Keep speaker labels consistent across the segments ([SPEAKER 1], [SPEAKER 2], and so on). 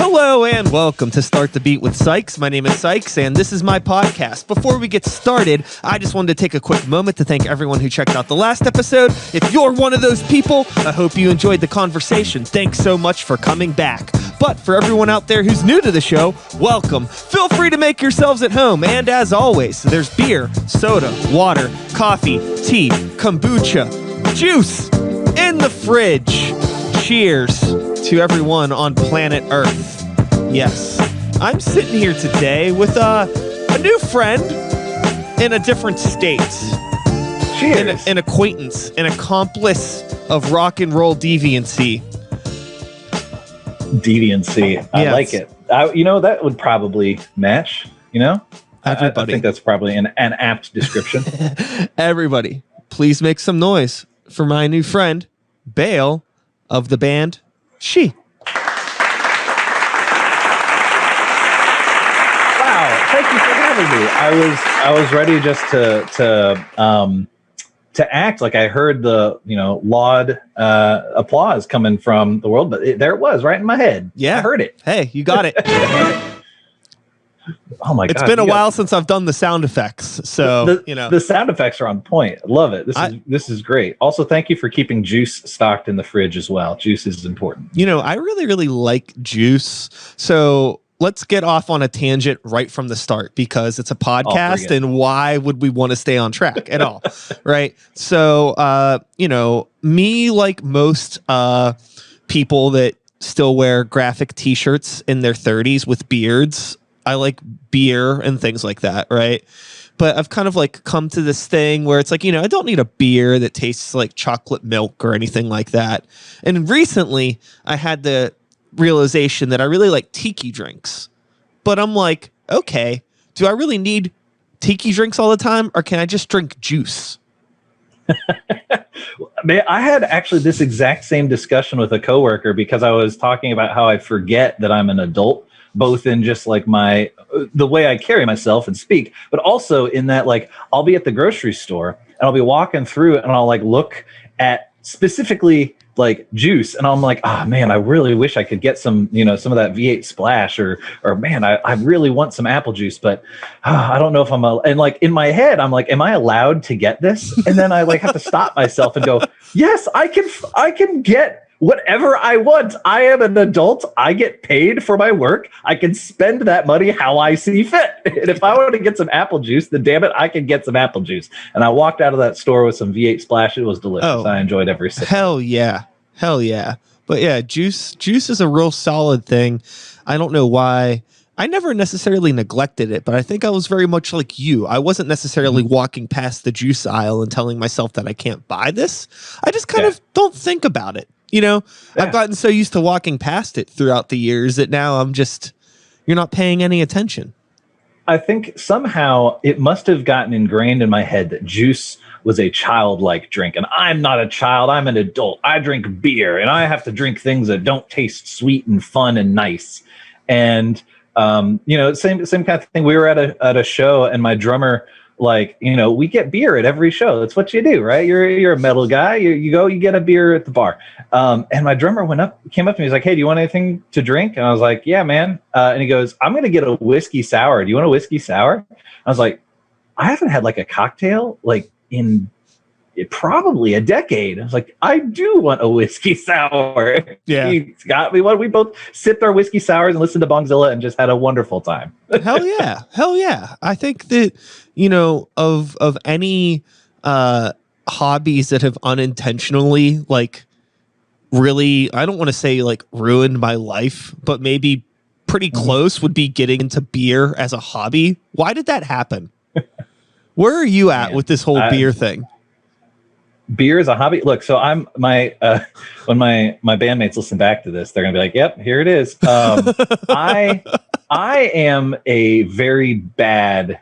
[SPEAKER 1] Hello and welcome to Start the Beat with Sykes. My name is Sykes and this is my podcast. Before we get started, I just wanted to take a quick moment to thank everyone who checked out the last episode. If you're one of those people, I hope you enjoyed the conversation. Thanks so much for coming back. But for everyone out there who's new to the show, welcome. Feel free to make yourselves at home. And as always, there's beer, soda, water, coffee, tea, kombucha, juice in the fridge. Cheers to everyone on planet Earth. Yes, I'm sitting here today with a new friend in a different state.
[SPEAKER 2] Cheers.
[SPEAKER 1] An acquaintance, an accomplice of rock and roll deviancy.
[SPEAKER 2] I like it. That would probably match, I think that's probably an apt description.
[SPEAKER 1] Everybody, please make some noise for my new friend, Bael, of the band She.
[SPEAKER 2] Wow, thank you for having me. I was ready just to act like I heard the laud applause coming from the world, but there it was right in my head.
[SPEAKER 1] Yeah,
[SPEAKER 2] I heard it.
[SPEAKER 1] Hey, you got it.
[SPEAKER 2] Oh my God!
[SPEAKER 1] It's been a while since I've done the sound effects, so
[SPEAKER 2] the sound effects are on point. I love it. This is great. Also, thank you for keeping juice stocked in the fridge as well. Juice is important.
[SPEAKER 1] I really like juice. So let's get off on a tangent right from the start because it's a podcast, and why would we want to stay on track at all, right? So me, like most people that still wear graphic T-shirts in their 30s with beards. I like beer and things like that, right? But I've kind of like come to this thing where it's like, I don't need a beer that tastes like chocolate milk or anything like that. And recently I had the realization that I really like tiki drinks. But I'm like, okay, do I really need tiki drinks all the time, or can I just drink juice?
[SPEAKER 2] Man, I had actually this exact same discussion with a coworker because I was talking about how I forget that I'm an adult, both in just like the way I carry myself and speak, but also in that, like, I'll be at the grocery store and I'll be walking through and I'll like look at specifically like juice, and I'm like, oh man, I really wish I could get some, some of that V8 Splash, or man, I really want some apple juice, but I don't know if and like in my head, I'm like, am I allowed to get this? And then I like have to stop myself and go, yes, I can get whatever I want. I am an adult. I get paid for my work. I can spend that money how I see fit. And if I want to get some apple juice, then damn it, I can get some apple juice. And I walked out of that store with some V8 Splash. It was delicious.
[SPEAKER 1] Oh,
[SPEAKER 2] I enjoyed every sip.
[SPEAKER 1] Hell yeah. But yeah, juice is a real solid thing. I don't know why. I never necessarily neglected it, but I think I was very much like you. I wasn't necessarily walking past the juice aisle and telling myself that I can't buy this. I just kind of don't think about it. I've gotten so used to walking past it throughout the years that now you're not paying any attention.
[SPEAKER 2] I think somehow it must have gotten ingrained in my head that juice was a childlike drink, and I'm not a child. I'm an adult. I drink beer, and I have to drink things that don't taste sweet and fun and nice. And same kind of thing. We were at a show, and my drummer, we get beer at every show. That's what you do, right? You're a metal guy. You go, you get a beer at the bar. And my drummer came up to me. He's like, hey, do you want anything to drink? And I was like, yeah, man. And he goes, I'm going to get a whiskey sour. Do you want a whiskey sour? I was like, I haven't had like a cocktail like in probably a decade. I was like, I do want a whiskey sour.
[SPEAKER 1] Yeah.
[SPEAKER 2] He's got me one. We both sipped our whiskey sours and listened to Bongzilla and just had a wonderful time.
[SPEAKER 1] Hell yeah. I think that, of any hobbies that have unintentionally really, I don't want to say ruined my life, but maybe pretty close would be getting into beer as a hobby. Why did that happen? Where are you at with this whole beer thing?
[SPEAKER 2] Beer is a hobby. Look, so I'm when my bandmates listen back to this, they're gonna be like, "Yep, here it is." I am a very bad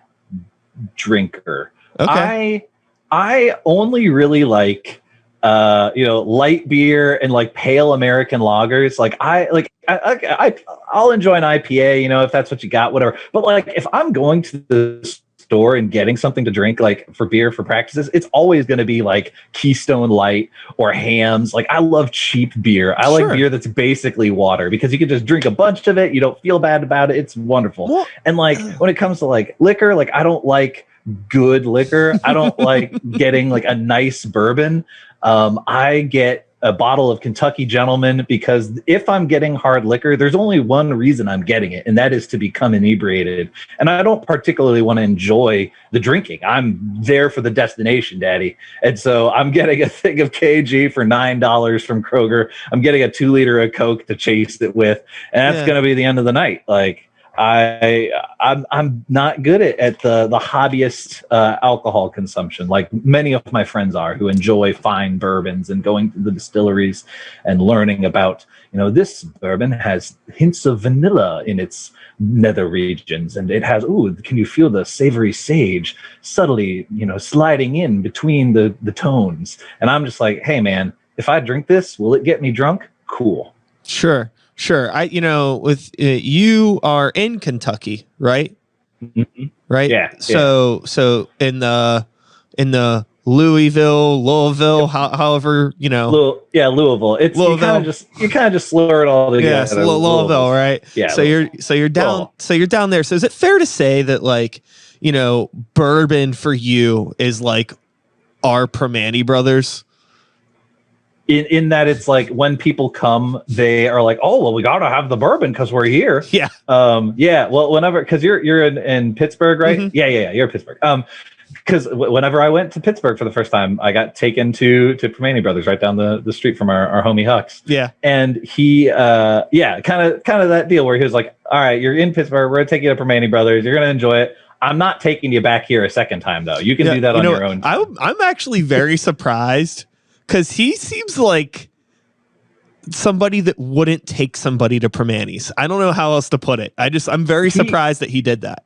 [SPEAKER 2] drinker. Okay. I only really like light beer and like pale American lagers. I'll enjoy an IPA, if that's what you got, whatever. But if I'm going to the store and getting something to drink, like for beer, for practices, it's always going to be like Keystone Light or Hams. Like, I love cheap beer. I like beer that's basically water, because you can just drink a bunch of it. You don't feel bad about it. It's wonderful. Well, and like when it comes to like liquor, like I don't like good liquor. I don't like getting like a nice bourbon. I get a bottle of Kentucky Gentleman, because if I'm getting hard liquor, there's only one reason I'm getting it, and that is to become inebriated. And I don't particularly want to enjoy the drinking. I'm there for the destination, daddy. And so I'm getting a thing of KG for $9 from Kroger. I'm getting a 2 liter of Coke to chase it with, and that's going to be the end of the night. Like, I'm not good at the hobbyist alcohol consumption, like many of my friends are, who enjoy fine bourbons and going to the distilleries and learning about, this bourbon has hints of vanilla in its nether regions, and it has, can you feel the savory sage subtly, sliding in between the tones? And I'm just like, hey man, if I drink this, will it get me drunk? Cool.
[SPEAKER 1] Sure. With you are in Kentucky, right?
[SPEAKER 2] Mm-hmm.
[SPEAKER 1] Right. Yeah. So in the Louisville, however,
[SPEAKER 2] Louisville. It's Louisville. You kind of just slur it all together.
[SPEAKER 1] Yes, Louisville, right? Yeah. So you're down. So you're down there. So is it fair to say that, like, bourbon for you is like our Permane brothers?
[SPEAKER 2] In that it's like when people come, they are like, oh, well, we got to have the bourbon because we're here.
[SPEAKER 1] Yeah.
[SPEAKER 2] Well, whenever, because you're in Pittsburgh, right? Mm-hmm. Yeah. You're in Pittsburgh. Because whenever I went to Pittsburgh for the first time, I got taken to Permane Brothers right down the street from our homie Hux.
[SPEAKER 1] Yeah.
[SPEAKER 2] And he, kind of that deal where he was like, all right, you're in Pittsburgh. We're going to take you to Permane Brothers. You're going to enjoy it. I'm not taking you back here a second time, though. You can do that on your own time.
[SPEAKER 1] I'm actually very surprised, because he seems like somebody that wouldn't take somebody to Permane's. I don't know how else to put it. I'm very surprised that he did that.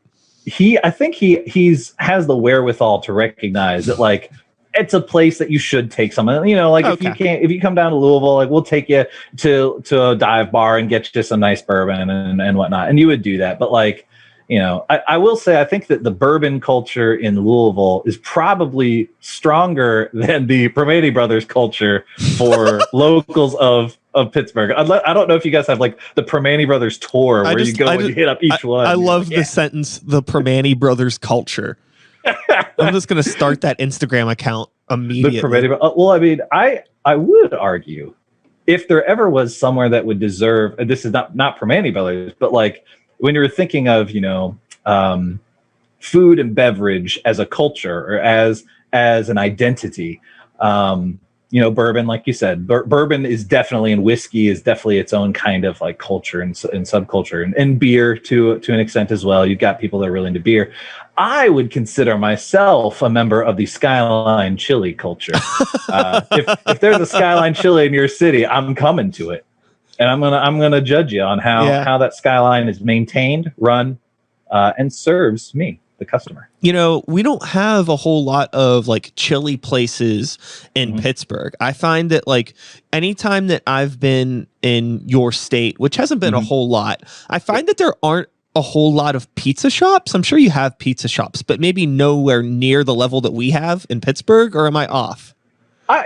[SPEAKER 2] I think he has the wherewithal to recognize that, like, it's a place that you should take someone. If you come down to Louisville, like, we'll take you to a dive bar and get you some nice bourbon and whatnot. And you would do that. But, like, I will say, I think that the bourbon culture in Louisville is probably stronger than the Permane Brothers culture for locals of Pittsburgh. I don't know if you guys have like the Permane Brothers tour where you go and you hit up each one.
[SPEAKER 1] I love the sentence, the Permane Brothers culture. I'm just going to start that Instagram account immediately.
[SPEAKER 2] Well, I mean, I would argue, if there ever was somewhere that would deserve, this is not Permane Brothers, but like, when you're thinking of, food and beverage as a culture or as an identity, bourbon, like you said, bourbon is definitely, and whiskey is definitely its own kind of like culture and subculture, and beer to an extent as well. You've got people that are really into beer. I would consider myself a member of the Skyline Chili culture. If there's a Skyline Chili in your city, I'm coming to it. And I'm gonna judge you on how that Skyline is maintained, run, and serves me, the customer.
[SPEAKER 1] We don't have a whole lot of like chili places in Pittsburgh. I find that, like, anytime that I've been in your state, which hasn't been a whole lot, I find that there aren't a whole lot of pizza shops. I'm sure you have pizza shops, but maybe nowhere near the level that we have in Pittsburgh. Or am I off?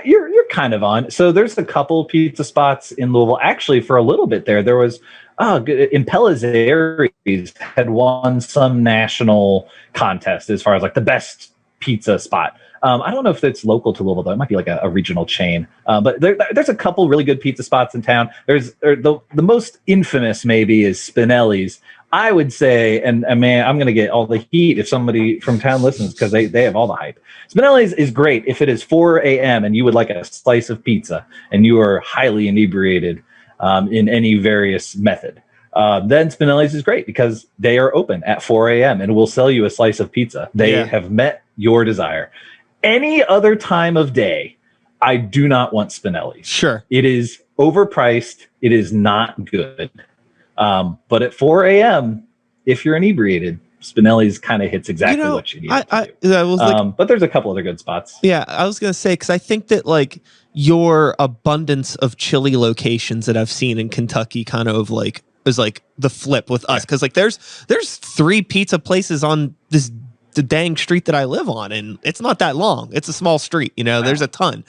[SPEAKER 2] You're kind of on. So there's a couple pizza spots in Louisville. Actually, for a little bit there was Impella's Aries had won some national contest as far as like the best pizza spot. I don't know if it's local to Louisville, though. It might be like a regional chain. But there's a couple really good pizza spots in town. There's the most infamous maybe is Spinelli's. I would say, and man, I'm going to get all the heat if somebody from town listens, because they have all the hype. Spinelli's is great if it is 4 a.m. and you would like a slice of pizza and you are highly inebriated in any various method. Then Spinelli's is great because they are open at 4 a.m. and will sell you a slice of pizza. They have met your desire. Any other time of day, I do not want Spinelli's.
[SPEAKER 1] Sure.
[SPEAKER 2] It is overpriced. It is not good. But at 4 a.m., if you're inebriated, Spinelli's kind of hits exactly what you need. But there's a couple other good spots.
[SPEAKER 1] Yeah, I was gonna say, because I think that like your abundance of chili locations that I've seen in Kentucky kind of like is like the flip with us, because like there's 3 pizza places on this the dang street that I live on, and it's not that long. It's a small street, there's a ton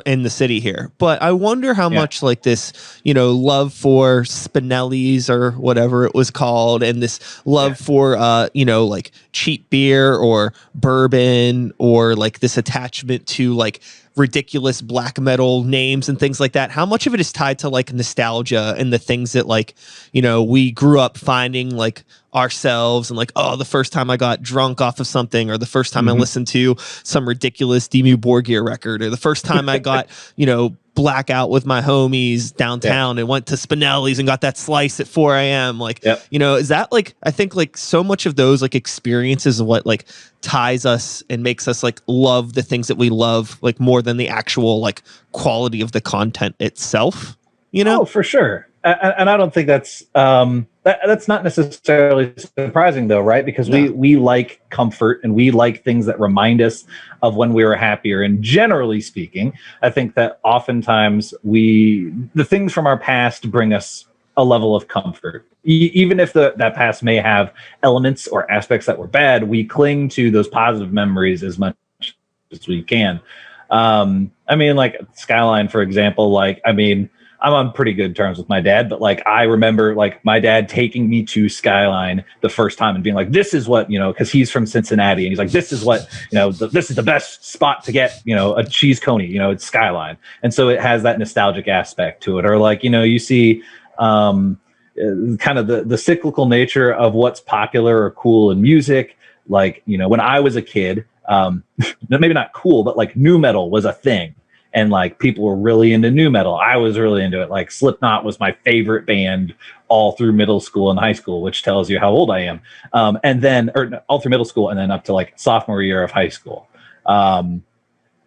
[SPEAKER 1] in the city here. But I wonder how much like this, love for Spinelli's or whatever it was called, and this love for, like cheap beer or bourbon, or like this attachment to like ridiculous black metal names and things like that. How much of it is tied to like nostalgia and the things that like, we grew up finding like ourselves, and like, oh, the first time I got drunk off of something, or the first time I listened to some ridiculous Dimmu Borgir record, or the first time I got, blackout with my homies downtown and went to Spinelli's and got that slice at 4 a.m. Like, is that like, I think like so much of those like experiences of what like ties us and makes us like love the things that we love, like more than the actual like quality of the content itself,
[SPEAKER 2] Oh, for sure. And I don't think that's that's not necessarily surprising, though, right? Because we like comfort, and we like things that remind us of when we were happier. And generally speaking, I think that oftentimes the things from our past bring us a level of comfort. Even if that past may have elements or aspects that were bad, we cling to those positive memories as much as we can. I mean, like Skyline, for example, like, I mean, I'm on pretty good terms with my dad, but like I remember like my dad taking me to Skyline the first time and being like, this is what, because he's from Cincinnati, and he's like, this is what, this is the best spot to get, a cheese coney, it's Skyline. And so it has that nostalgic aspect to it. Or like, you see kind of the cyclical nature of what's popular or cool in music. Like, when I was a kid, maybe not cool, but like nu metal was a thing. And like people were really into nu metal. I was really into it. Like Slipknot was my favorite band all through middle school and high school, which tells you how old I am. And then, or all through middle school and then up to like sophomore year of high school.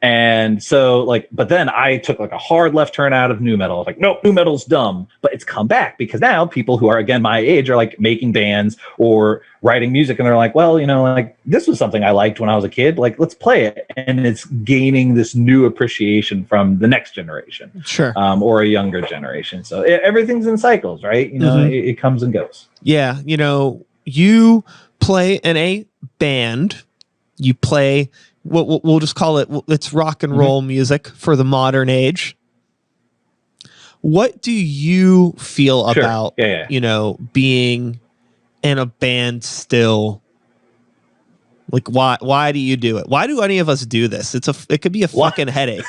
[SPEAKER 2] And so like, but then I took like a hard left turn out of nu metal. I was like, nope, nu metal's dumb. But it's come back because now people who are, again, my age are like making bands or writing music. And they're like, well, like this was something I liked when I was a kid. Like, let's play it. And it's gaining this new appreciation from the next generation.
[SPEAKER 1] Sure.
[SPEAKER 2] Or a younger generation. So everything's in cycles, right? It comes and goes.
[SPEAKER 1] Yeah. You play in a band. You play... We'll just call it's rock and roll music for the modern age. What do you feel about, being in a band still? Like, why do you do it? Why do any of us do this? It could be a fucking headache.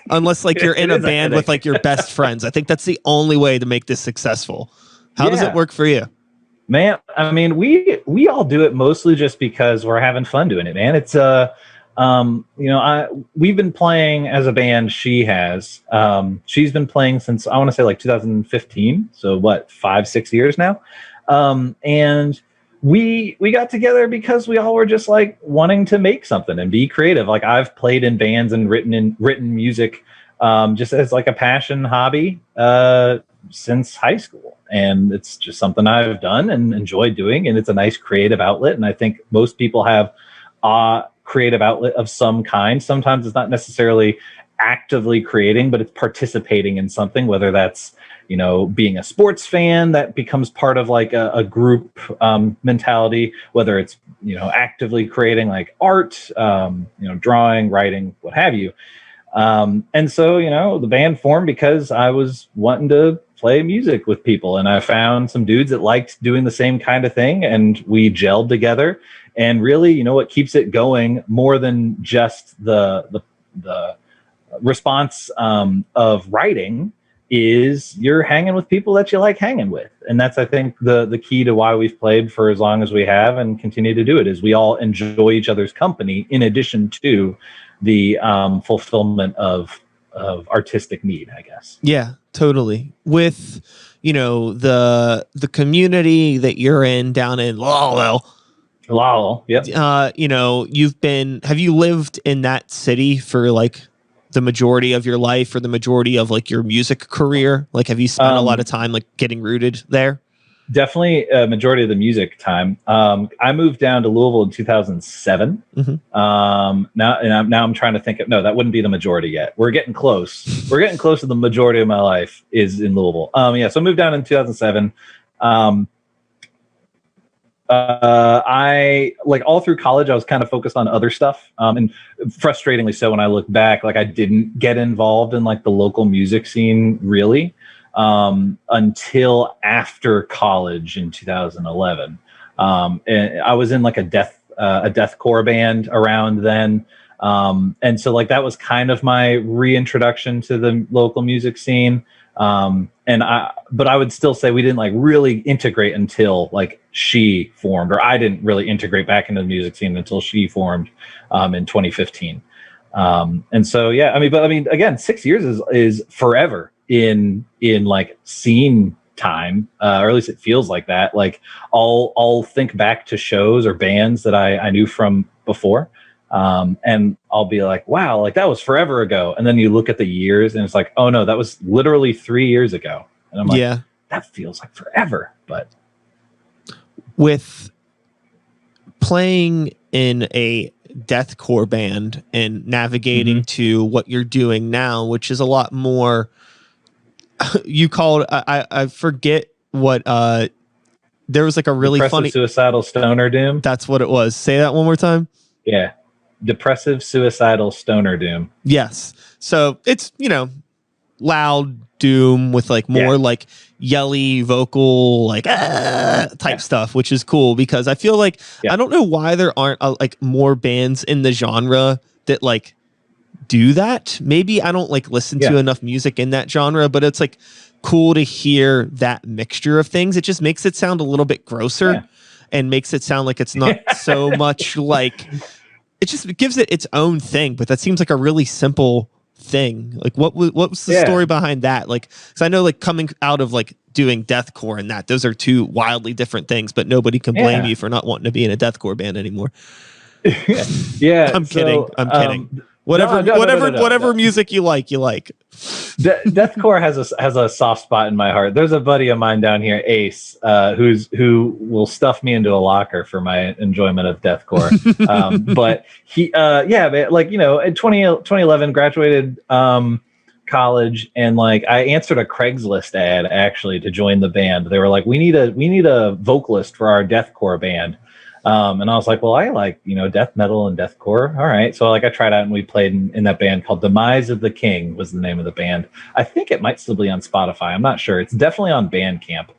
[SPEAKER 1] Unless like you're in a band with like your best friends. I think that's the only way to make this successful. How does it work for you?
[SPEAKER 2] Man, I mean, we all do it mostly just because we're having fun doing it, man. It's we've been playing as a band. She's been playing since I want to say like 2015. So what, 5-6 years now. And we got together because we all were just like wanting to make something and be creative. Like I've played in bands and written music, just as like a passion hobby, since high school. And it's just something I've done and enjoy doing. And it's a nice creative outlet. And I think most people have, creative outlet of some kind. Sometimes it's not necessarily actively creating, but it's participating in something, whether that's, being a sports fan that becomes part of like a group mentality, whether it's, actively creating like art, drawing, writing, what have you. And so, the band formed because I was wanting to play music with people, and I found some dudes that liked doing the same kind of thing, and we gelled together. And really, what keeps it going more than just the response of writing is you're hanging with people that you like hanging with. And that's, I think, the key to why we've played for as long as we have and continue to do it, is we all enjoy each other's company in addition to the fulfillment of artistic need, I guess.
[SPEAKER 1] Yeah, totally. With, the community that you're in down in Louisville,
[SPEAKER 2] yep.
[SPEAKER 1] Have you lived in that city for like the majority of your life or the majority of like your music career? Like, have you spent a lot of time like getting rooted there?
[SPEAKER 2] Definitely a majority of the music time. I moved down to Louisville in 2007. Now I'm trying to think of, no, that wouldn't be the majority yet. We're getting close. We're getting close to the majority of my life is in Louisville. So I moved down in 2007. I like all through college, I was kind of focused on other stuff. And frustratingly so, when I look back, like I didn't get involved in like the local music scene really until after college in 2011. And I was in like a deathcore band around then. And so like that was kind of my reintroduction to the local music scene. But I would still say we didn't like really integrate until like She formed, or I didn't really integrate back into the music scene until She formed in 2015. And so yeah, I mean, again, 6 years is forever in like scene time, or at least it feels like that. Like I'll think back to shows or bands that I knew from before. And I'll be like, wow, like that was forever ago. And then you look at the years and it's like, oh no, that was literally 3 years ago. And I'm like, yeah, that feels like forever. But
[SPEAKER 1] with playing in a deathcore band and navigating to what you're doing now, which is a lot more, you called, I forget what, there was like a really funny
[SPEAKER 2] suicidal stoner doom.
[SPEAKER 1] That's what it was. Say that one more time.
[SPEAKER 2] Yeah. Depressive, suicidal, stoner doom.
[SPEAKER 1] Yes. So it's, loud doom with like more like yelly vocal, like type stuff, which is cool because I feel like I don't know why there aren't like more bands in the genre that like do that. Maybe I don't like listen to enough music in that genre, but it's like cool to hear that mixture of things. It just makes it sound a little bit grosser and makes it sound like it's not so much like. It gives it its own thing, but that seems like a really simple thing. Like what was the story behind that? Like, cause I know like coming out of like doing deathcore and those are two wildly different things, but nobody can blame you for not wanting to be in a deathcore band anymore. I'm kidding. Whatever music you like.
[SPEAKER 2] Deathcore has a soft spot in my heart. There's a buddy of mine down here, Ace, who will stuff me into a locker for my enjoyment of deathcore. But he, like in 2011, graduated college, and like I answered a Craigslist ad actually to join the band. They were like, we need a vocalist for our deathcore band. And I was like, well, I like, death metal and deathcore. All right. So like I tried out and we played in that band called Demise of the King was the name of the band. I think it might still be on Spotify. I'm not sure. It's definitely on Bandcamp.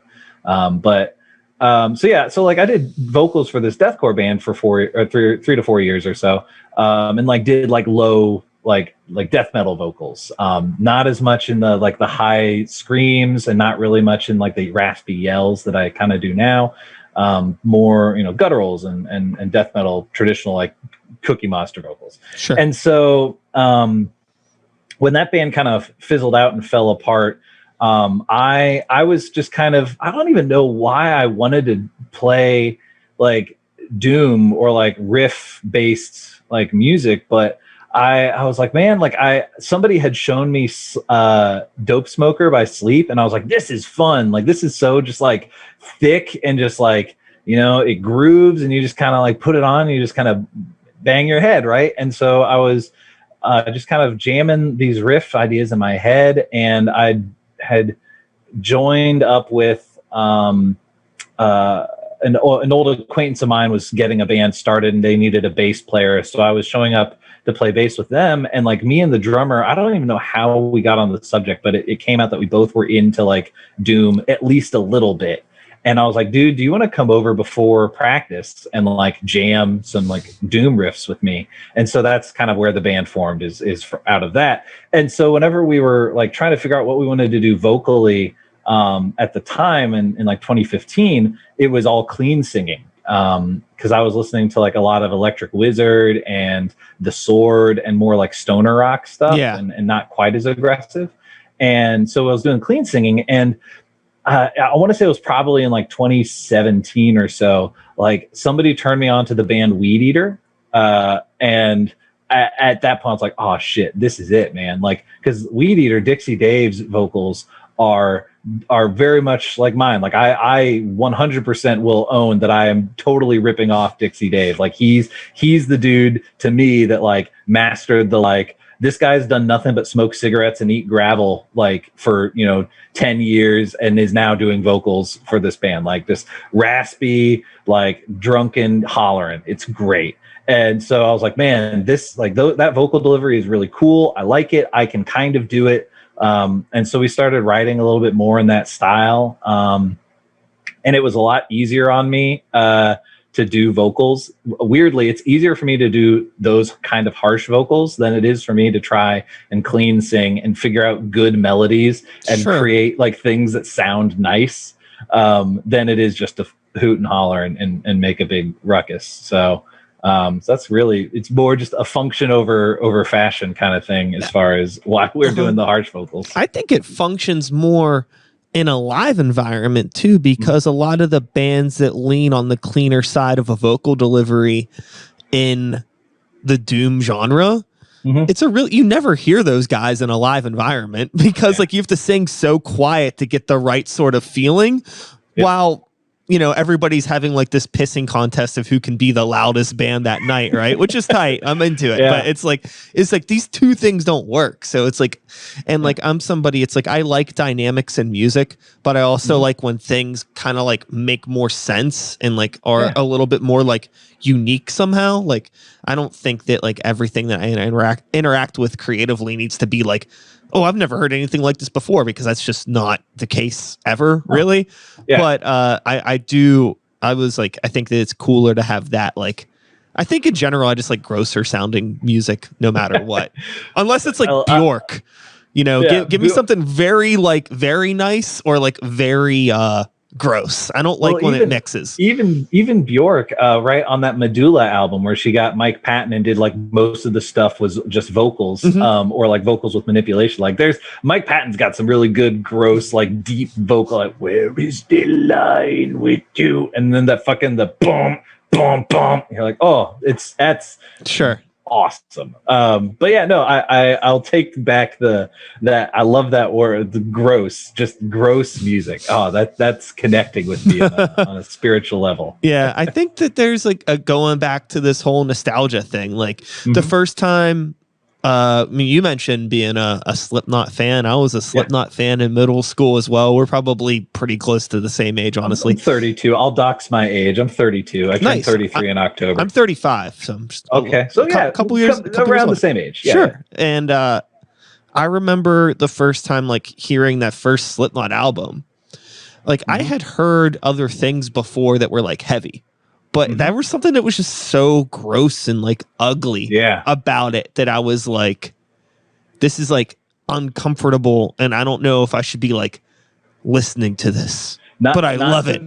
[SPEAKER 2] So like I did vocals for this deathcore band for 3 to 4 years or so. And like did like low, like death metal vocals. Not as much in the like the high screams and not really much in like the raspy yells that I kind of do now. More gutturals and death metal traditional like Cookie Monster vocals.
[SPEAKER 1] Sure.
[SPEAKER 2] And so when that band kind of fizzled out and fell apart, I was just kind of, I don't even know why I wanted to play like doom or like riff based like music, but I was like, man, like somebody had shown me Dope Smoker by Sleep, and I was like, this is fun. Like this is so just like thick and just like, it grooves and you just kind of like put it on and you just kind of bang your head, right? And so I was just kind of jamming these riff ideas in my head, and I had joined up with an old acquaintance of mine was getting a band started and they needed a bass player. So I was showing up to play bass with them, and like me and the drummer, I don't even know how we got on the subject, but it came out that we both were into like doom at least a little bit. And I was like, dude, do you want to come over before practice and like jam some like doom riffs with me? And so that's kind of where the band formed is out of that. And so whenever we were like trying to figure out what we wanted to do vocally at the time in like 2015, it was all clean singing. Because I was listening to like a lot of Electric Wizard and The Sword and more like stoner rock stuff and not quite as aggressive. And so I was doing clean singing, and I want to say it was probably in like 2017 or so, like somebody turned me on to the band Weed Eater. And at that point I was like, oh shit, this is it, man. Like, cause Weed Eater, Dixie Dave's vocals are very much like mine. Like I 100% will own that I am totally ripping off Dixie Dave. Like he's the dude to me that like mastered the like this guy's done nothing but smoke cigarettes and eat gravel like for 10 years and is now doing vocals for this band, like this raspy, like drunken hollering. It's great. And so I was like, man, this like that vocal delivery is really cool. I like it. I can kind of do it. And so we started writing a little bit more in that style. And it was a lot easier on me to do vocals. Weirdly, it's easier for me to do those kind of harsh vocals than it is for me to try and clean sing and figure out good melodies and create like things that sound nice than it is just to hoot and holler and make a big ruckus. So that's really, it's more just a function over fashion kind of thing as far as why we're doing the harsh vocals.
[SPEAKER 1] I think it functions more in a live environment too, because a lot of the bands that lean on the cleaner side of a vocal delivery in the doom genre, it's a real, you never hear those guys in a live environment because like you have to sing so quiet to get the right sort of feeling while everybody's having like this pissing contest of who can be the loudest band that night, right? Which is tight. I'm into it. But it's like these two things don't work. So it's like, and like I'm somebody, it's like I like dynamics in music, but I also like when things kind of like make more sense and like are a little bit more like unique somehow. Like I don't think that like everything that I interact with creatively needs to be like, oh, I've never heard anything like this before, because that's just not the case ever, really. But I was like, I think that it's cooler to have that. Like, I think in general, I just like grosser sounding music, no matter what, unless it's like Bjork, give me something very like very nice or like very gross. I don't like when it mixes.
[SPEAKER 2] Even Bjork, right on that Medulla album where she got Mike Patton and did like most of the stuff was just vocals, or like vocals with manipulation. Like there's Mike Patton's got some really good, gross, like deep vocal, like "Where is the line with you?" And then that fucking the boom, boom, boom. You're like, oh, that's
[SPEAKER 1] sure.
[SPEAKER 2] Awesome. But yeah, no, I'll take back that I love that word, the gross, just gross music. Oh, that's connecting with me on a spiritual level.
[SPEAKER 1] Yeah, I think that there's like a going back to this whole nostalgia thing. Like the first time, I mean, you mentioned being a Slipknot fan. I was a Slipknot fan in middle school as well. We're probably pretty close to the same age, honestly.
[SPEAKER 2] I'm 32. I'll dox my age. I'm 32. I turned 33 in October.
[SPEAKER 1] I'm 35. So I'm just
[SPEAKER 2] a couple years around the same age. Yeah.
[SPEAKER 1] Sure. And I remember the first time like hearing that first Slipknot album. Like I had heard other things before that were like heavy. But that was something that was just so gross and like ugly about it that I was like, this is like uncomfortable. And I don't know if I should be like listening to this, but I love it.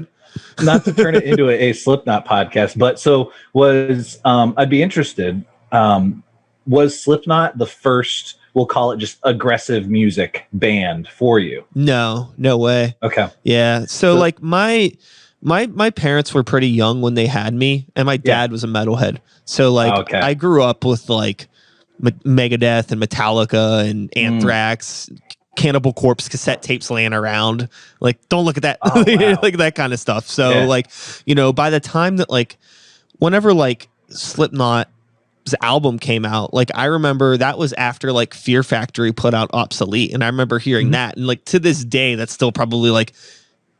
[SPEAKER 2] Not to turn it into a Slipknot podcast, but so was, I'd be interested. Was Slipknot the first, we'll call it just aggressive music band for you?
[SPEAKER 1] No way.
[SPEAKER 2] Okay.
[SPEAKER 1] Yeah. So like my parents were pretty young when they had me, and my dad was a metalhead. So like I grew up with like Megadeth and Metallica and Anthrax, Cannibal Corpse cassette tapes laying around. Like, don't look at that, like that kind of stuff. So like, by the time that like, whenever like Slipknot's album came out, like I remember that was after like Fear Factory put out Obsolete, and I remember hearing that, and like to this day, that's still probably like,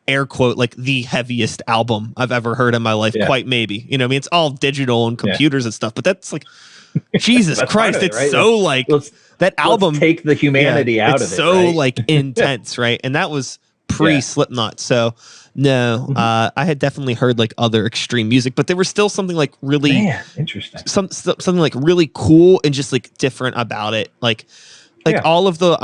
[SPEAKER 1] air quote, like the heaviest album I've ever heard in my life. Quite maybe, I mean, it's all digital and computers and stuff, but that's like, Jesus Christ, it's right? So like that album,
[SPEAKER 2] take the humanity out of it.
[SPEAKER 1] So like intense, right? And that was pre-Slipknot. So no, I had definitely heard like other extreme music, but there was still something like really
[SPEAKER 2] interesting,
[SPEAKER 1] something like really cool and just like different about it. Like all of the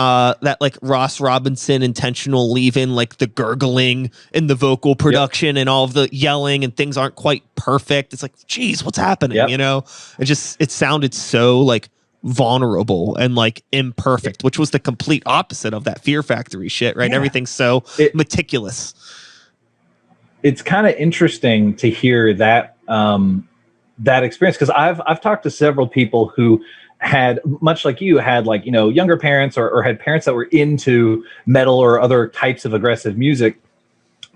[SPEAKER 1] that like Ross Robinson intentional leave-in, like the gurgling and the vocal production and all of the yelling and things aren't quite perfect. It's like, geez, what's happening? It sounded so like vulnerable and like imperfect, which was the complete opposite of that Fear Factory shit, right? Everything's so meticulous.
[SPEAKER 2] It's kind of interesting to hear that that experience, because I've talked to several people who had, much like you, had like, younger parents or had parents that were into metal or other types of aggressive music.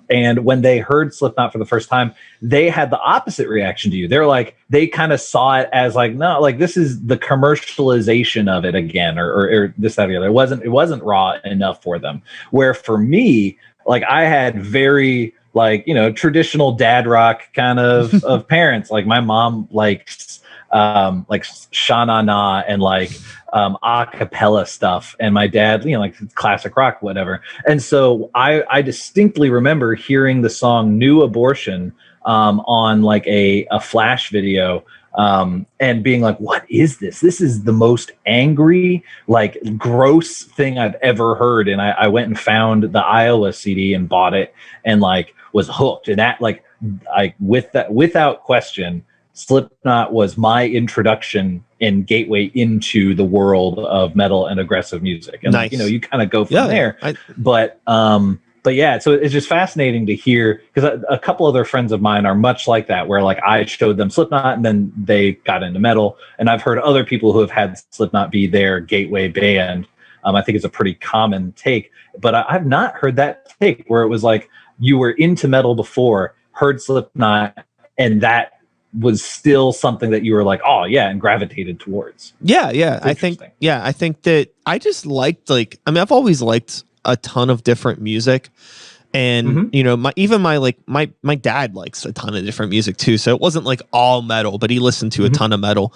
[SPEAKER 2] And when they heard Slipknot for the first time, they had the opposite reaction to you. They're like, they kind of saw it as like, no, like this is the commercialization of it again, or this, that, or the other. It wasn't raw enough for them. Where for me, like I had very like, you know, traditional dad rock kind of parents. Like my mom likes like Sha Na Na and like a cappella stuff, and my dad, you know, like classic rock, whatever. And so I distinctly remember hearing the song New Abortion on like a Flash video, and being like, what is this? This is the most angry, like gross thing I've ever heard. And I went and found the Iowa CD and bought it and like was hooked. And that, like, without question, Slipknot was my introduction and gateway into the world of metal and aggressive music. And
[SPEAKER 1] nice.
[SPEAKER 2] You know, you kind of go from there. But yeah, so it's just fascinating to hear, because a couple other friends of mine are much like that, where like I showed them Slipknot and then they got into metal. And I've heard other people who have had Slipknot be their gateway band. I think it's a pretty common take, but I've not heard that take where it was like you were into metal before, heard Slipknot, and that was still something that you were like, oh yeah, and gravitated towards.
[SPEAKER 1] Yeah. I think that I just liked, like, I mean, I've always liked a ton of different music, and you know, my dad likes a ton of different music too. So it wasn't like all metal, but he listened to a ton of metal.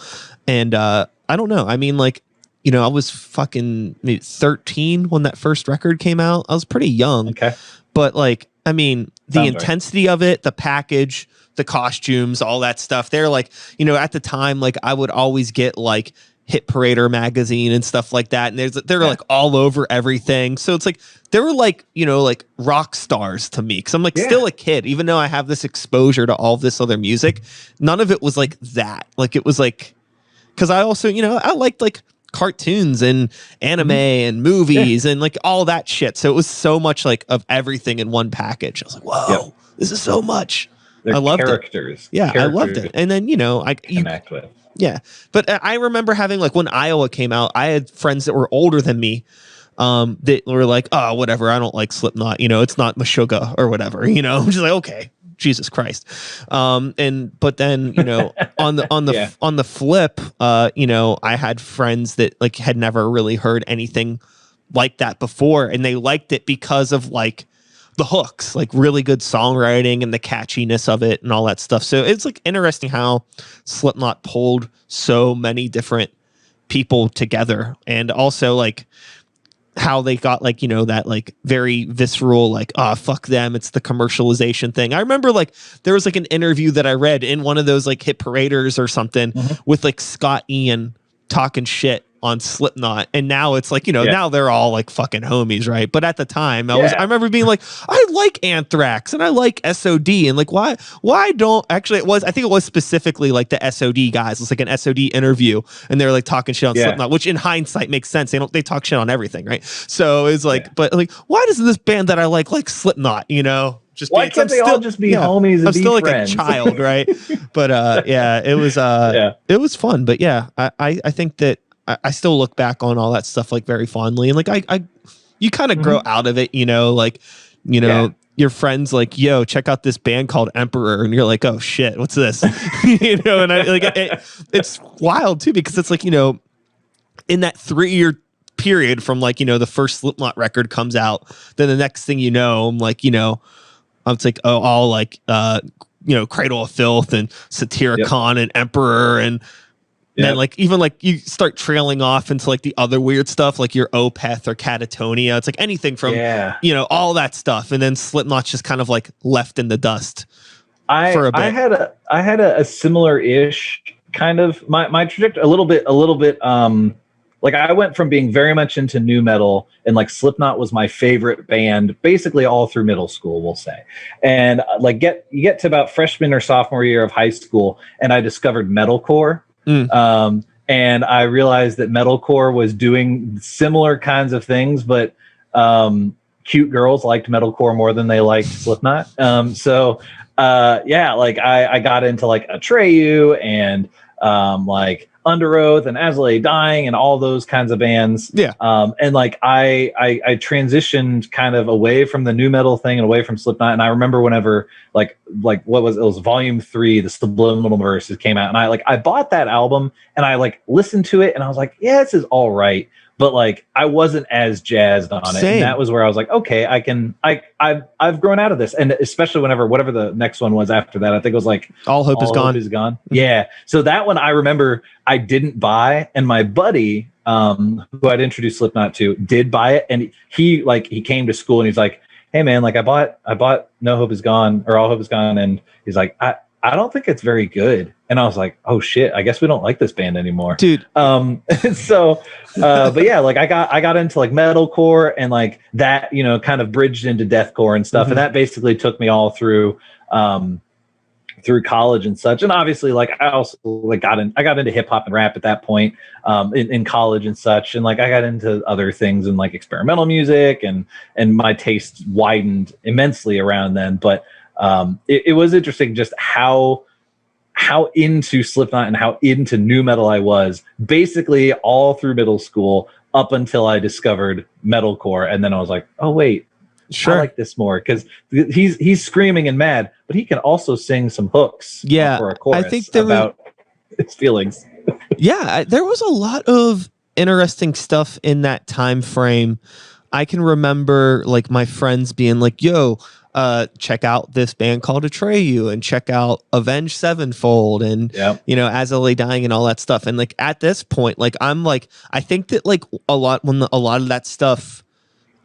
[SPEAKER 1] And I don't know. I mean, like, you know, I was fucking maybe 13 when that first record came out. I was pretty young. Okay. But like, I mean, the intensity of it, the package, the costumes, all that stuff. They're like, you know, at the time, like I would always get like Hit Parader magazine and stuff like that. And they're like all over everything. So it's like, they were like, you know, like rock stars to me. Cause I'm like still a kid, even though I have this exposure to all of this other music, none of it was like that. Like it was like, cause I also, you know, I liked like cartoons and anime and movies and like all that shit. So it was so much like of everything in one package. I was like, whoa, this is so much. I loved it. Yeah, I loved it. And then, you know, you connect with. Yeah. But I remember having, like, when Iowa came out, I had friends that were older than me that were like, oh, whatever, I don't like Slipknot. You know, it's not Meshuggah or whatever. You know, I'm just like, okay, Jesus Christ. But then, you know, on the flip, you know, I had friends that like had never really heard anything like that before, and they liked it because of like the hooks, like really good songwriting and the catchiness of it and all that stuff. So it's like interesting how Slipknot pulled so many different people together, and also like how they got like, you know, that like very visceral, like, oh, fuck them, it's the commercialization thing. I remember like there was like an interview that I read in one of those like Hit Paraders or something with like Scott Ian talking shit on Slipknot, and now it's like, you know, now they're all like fucking homies, right? But at the time I remember being like, I like Anthrax and I like SOD, and like why don't actually I think it was specifically like the SOD guys. It's like an SOD interview, and they're like talking shit on Slipknot, which in hindsight makes sense. They talk shit on everything, right? So it's like, but like, why doesn't this band that I like Slipknot, you know? Just
[SPEAKER 2] why can't they all just be homies and
[SPEAKER 1] I'm still
[SPEAKER 2] friends?
[SPEAKER 1] Like a child, right? But it was fun. But yeah, I think that I still look back on all that stuff like very fondly, and like you kind of grow out of it, you know, like, you know, your friends like, yo, check out this band called Emperor, and you're like, oh shit, what's this? You know, and I like it's wild too, because it's like, you know, in that 3-year period from like, you know, the first Slipknot record comes out, then the next thing you know, I'm like, you know, it's like, oh, all like you know, Cradle of Filth and Satyricon and Emperor, and then like even like you start trailing off into like the other weird stuff, like your Opeth or Catatonia. It's like anything from you know, all that stuff, and then Slipknot's just kind of like left in the dust for a bit.
[SPEAKER 2] I had a similar ish kind of my trajectory, a little bit like I went from being very much into nu metal, and like Slipknot was my favorite band basically all through middle school, we'll say. And like you get to about freshman or sophomore year of high school, and I discovered metalcore. And I realized that metalcore was doing similar kinds of things, but cute girls liked metalcore more than they liked Slipknot. Like I got into like Atreyu and like Under Oath and As I Lay Dying and all those kinds of bands.
[SPEAKER 1] Yeah.
[SPEAKER 2] And like I transitioned kind of away from the new metal thing and away from Slipknot. And I remember whenever like what was it was Volume 3, the Subliminal Verses came out, and I bought that album and I like listened to it and I was like, yeah, this is all right. But like I wasn't as jazzed on it. And that was where I was like, okay, I've grown out of this. And especially whatever the next one was after that, I think it was like
[SPEAKER 1] All Hope Is Gone.
[SPEAKER 2] Mm-hmm. Yeah. So that one I remember I didn't buy, and my buddy, who I'd introduced Slipknot to, did buy it. And he came to school and he's like, hey man, like I bought No Hope Is Gone, or All Hope Is Gone, and he's like, I don't think it's very good. And I was like, oh shit, I guess we don't like this band anymore,
[SPEAKER 1] dude.
[SPEAKER 2] So but yeah, like I got into like metalcore, and like that, you know, kind of bridged into deathcore and stuff. Mm-hmm. And that basically took me all through college and such. And obviously like I also like got into hip hop and rap at that point in college and such. And like I got into other things and like experimental music, and my taste widened immensely around then. But it was interesting just how into Slipknot and how into nu metal I was basically all through middle school up until I discovered metalcore. And then I was like, oh wait, sure, I like this more, because he's screaming and mad, but he can also sing some hooks for a chorus. I think about his feelings.
[SPEAKER 1] Yeah, there was a lot of interesting stuff in that time frame. I can remember like my friends being like, yo, check out this band called Atreyu, and check out Avenged Sevenfold, and you know, As I Lay Dying, and all that stuff. And like at this point, like I'm like, I think that like a lot of that stuff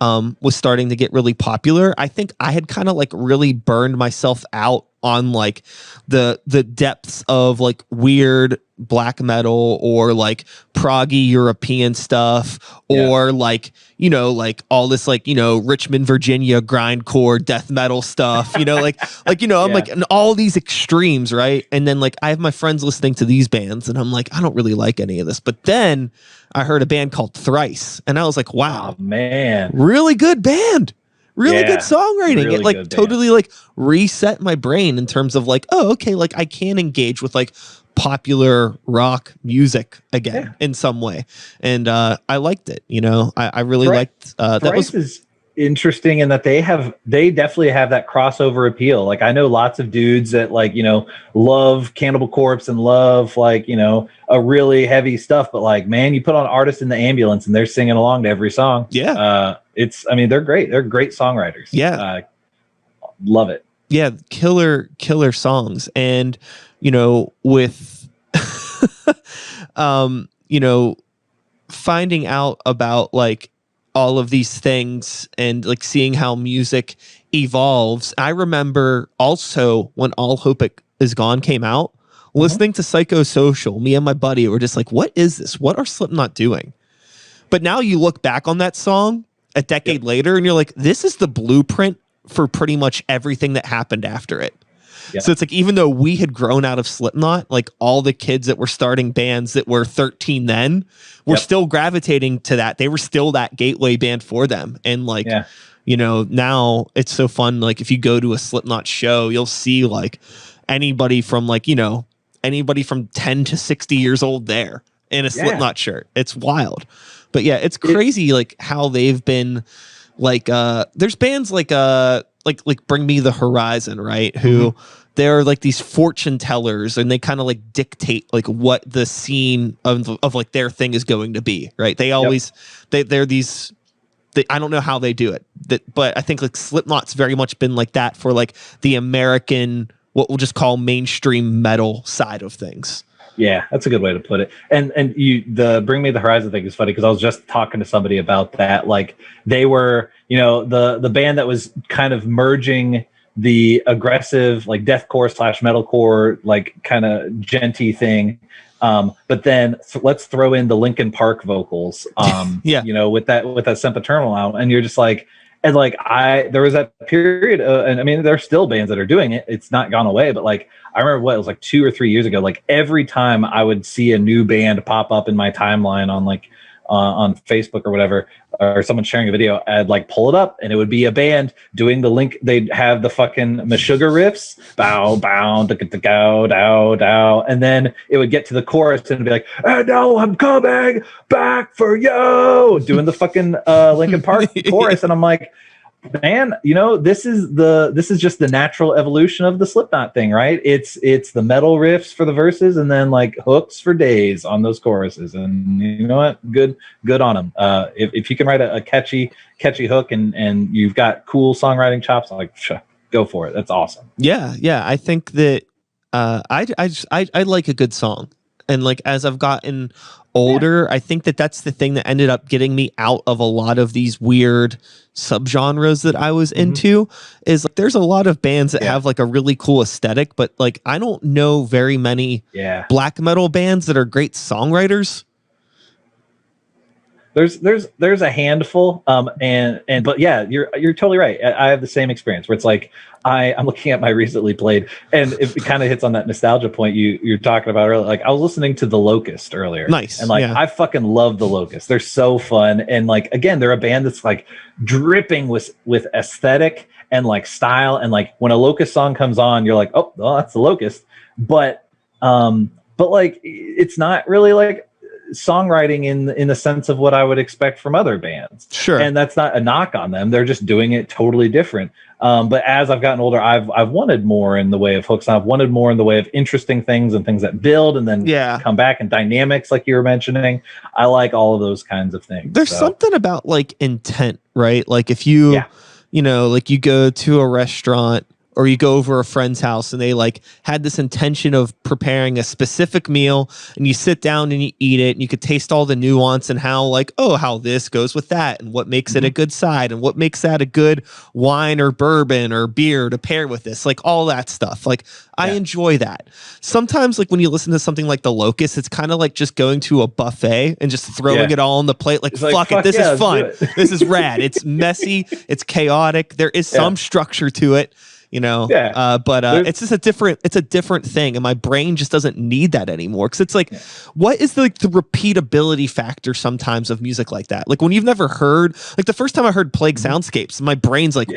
[SPEAKER 1] was starting to get really popular, I think I had kind of like really burned myself out on like the depths of like weird black metal or like proggy European stuff, or like, you know, like all this like, you know, Richmond, Virginia grindcore death metal stuff, you know, like you know, I'm like in all these extremes, right? And then like I have my friends listening to these bands and I'm like, I don't really like any of this. But then I heard a band called Thrice and I was like, wow,
[SPEAKER 2] man,
[SPEAKER 1] really good band. Really good songwriting. Really it like totally like reset my brain in terms of like, oh, okay, like I can engage with like popular rock music again in some way. And I liked it, you know. I really liked that was
[SPEAKER 2] interesting in that they definitely have that crossover appeal. Like I know lots of dudes that like, you know, love Cannibal Corpse and love like, you know, a really heavy stuff, but like, man, you put on Artist in the Ambulance and they're singing along to every song. I mean, they're great songwriters. Love it.
[SPEAKER 1] Killer songs. And you know, with you know, finding out about like all of these things and like seeing how music evolves. I remember also when All Hope Is Gone came out, listening to Psychosocial, me and my buddy were just like, what is this? What are Slipknot doing? But now you look back on that song a decade later and you're like, this is the blueprint for pretty much everything that happened after it. So it's like, even though we had grown out of Slipknot, like all the kids that were starting bands that were 13 then were still gravitating to that. They were still that gateway band for them. And like, you know, now it's so fun. Like if you go to a Slipknot show, you'll see like anybody from like, you know, anybody from 10 to 60 years old there in a Slipknot shirt. It's wild. But yeah, it's crazy like how they've been like there's bands like Bring Me the Horizon, right? Who they're like these fortune tellers and they kind of like dictate like what the scene of like their thing is going to be, right? They always they're these I don't know how they do it, but I think like Slipknot's very much been like that for like the American, what we'll just call mainstream metal side of things.
[SPEAKER 2] Yeah, that's a good way to put it. And the Bring Me the Horizon thing is funny because I was just talking to somebody about that. Like they were, you know, the band that was kind of merging the aggressive like deathcore / metalcore like kind of genty thing. But then let's throw in the Linkin Park vocals. You know, with that Sempiternal album, and you're just like, and like there was that period, and I mean, there's still bands that are doing it. It's not gone away, but like I remember it was like 2 or 3 years ago. Like every time I would see a new band pop up in my timeline on like on Facebook or whatever, or someone sharing a video, I'd like pull it up and it would be a band doing the link. They'd have the fucking Meshuggah riffs, bow, bow, go, dow, dow. And then it would get to the chorus and it'd be like, and now I'm coming back for you, doing the fucking Linkin Park chorus. And I'm like, man, you know, this is just the natural evolution of the Slipknot thing, right? It's the metal riffs for the verses and then like hooks for days on those choruses. And you know what? Good on them. If you can write a catchy hook and you've got cool songwriting chops, like go for it. That's awesome.
[SPEAKER 1] Yeah. I think that I like a good song. And like as I've gotten older, I think that that's the thing that ended up getting me out of a lot of these weird subgenres that I was into, is like there's a lot of bands that have like a really cool aesthetic, but like I don't know very many black metal bands that are great songwriters.
[SPEAKER 2] There's a handful, but yeah, you're totally right. I have the same experience where it's like I'm looking at my recently played, and it kind of hits on that nostalgia point you're talking about earlier. Like I was listening to The Locust earlier,
[SPEAKER 1] nice,
[SPEAKER 2] and like I fucking love The Locust. They're so fun, and like again, they're a band that's like dripping with aesthetic and like style, and like when a Locust song comes on, you're like, oh, well, that's The Locust, but like it's not really like songwriting in the sense of what I would expect from other bands.
[SPEAKER 1] Sure.
[SPEAKER 2] And that's not a knock on them. They're just doing it totally different. But as I've gotten older, I've wanted more in the way of hooks. I've wanted more in the way of interesting things and things that build and then come back, and dynamics like you were mentioning. I like all of those kinds of things.
[SPEAKER 1] There's something about like intent, right? Like if you, you know, like you go to a restaurant or you go over a friend's house and they like had this intention of preparing a specific meal, and you sit down and you eat it and you could taste all the nuance and how like, oh, how this goes with that and what makes it a good side and what makes that a good wine or bourbon or beer to pair with this, like all that stuff. Like I enjoy that. Sometimes like when you listen to something like The Locust, it's kind of like just going to a buffet and just throwing it all on the plate. Like, fuck it. This is fun. This is rad. It's messy. It's chaotic. There is some structure to it. You know, but it's just a different thing, and my brain just doesn't need that anymore. Because it's like, what is the repeatability factor sometimes of music like that? Like when you've never heard, like the first time I heard Plague Soundscapes, my brain's like,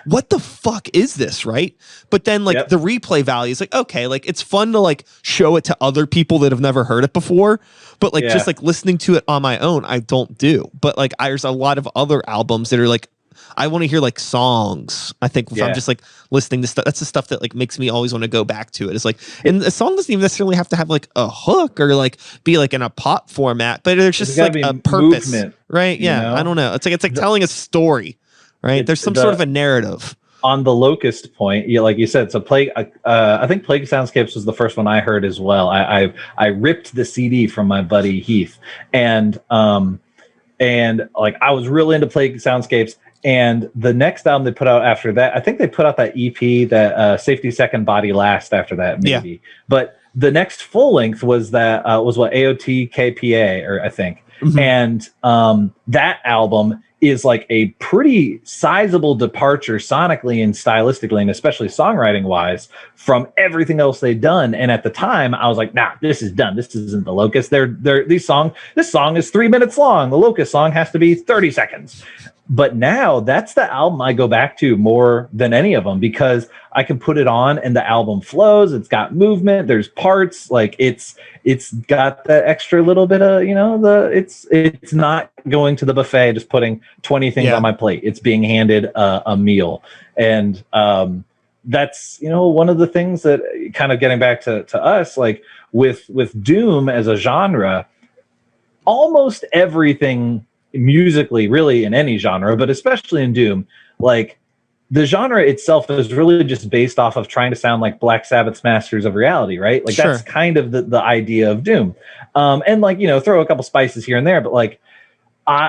[SPEAKER 1] what the fuck is this, right? But then like the replay value is like, okay, like it's fun to like show it to other people that have never heard it before. But like just like listening to it on my own, I don't do. But like there's a lot of other albums that are like, I want to hear like songs. I think if I'm just like listening to stuff, that's the stuff that like makes me always want to go back to it. It's like, and a song doesn't even necessarily have to have like a hook or like be like in a pop format, but there's just like a purpose, right? Yeah, you know? I don't know. It's like telling a story, right? There's some sort of a narrative.
[SPEAKER 2] On the Locust point, like you said, so Plague. I think Plague Soundscapes was the first one I heard as well. I ripped the CD from my buddy Heath, and like I was really into Plague Soundscapes. And the next album they put out after that, I think they put out that EP, that Safety Second Body Last after that, maybe. Yeah. But the next full length was that was what AOT KPA, or I think. And that album is like a pretty sizable departure sonically and stylistically, and especially songwriting wise, from everything else they've done. And at the time, I was like, nah, this is done. This isn't The Locust. This song is 3 minutes long. The Locust song has to be 30 seconds. But now that's the album I go back to more than any of them, because I can put it on and the album flows. It's got movement. There's parts, like it's got that extra little bit of, you know, it's not going to the buffet, just putting 20 things on my plate. It's being handed a meal. And that's, you know, one of the things that kind of getting back to us, like with Doom as a genre, almost everything musically, really in any genre, but especially in Doom, like the genre itself is really just based off of trying to sound like Black Sabbath's Masters of Reality, right? Like that's kind of the idea of Doom. And like, you know, throw a couple spices here and there, but like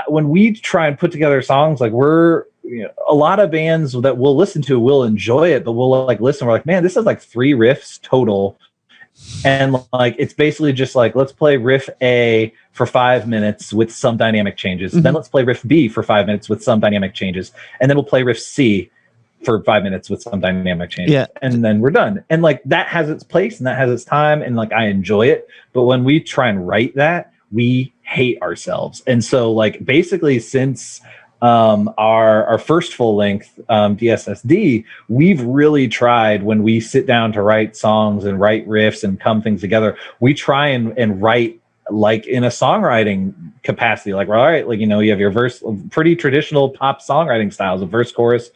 [SPEAKER 2] when we try and put together songs, like a lot of bands that we'll listen to will enjoy it, but we'll like listen, we're like, man, this is like 3 riffs total. And like it's basically just like, let's play riff A for 5 minutes with some dynamic changes. Then let's play riff B for 5 minutes with some dynamic changes. And then we'll play riff C for 5 minutes with some dynamic changes. Yeah. And then we're done. And like that has its place and that has its time, and like I enjoy it. But when we try and write that, we hate ourselves. And so like basically since our first full length DSSD, we've really tried, when we sit down to write songs and write riffs and come things together, we try and write like in a songwriting capacity. Like, all right, like, you know, you have your verse, pretty traditional pop songwriting styles of verse, chorus,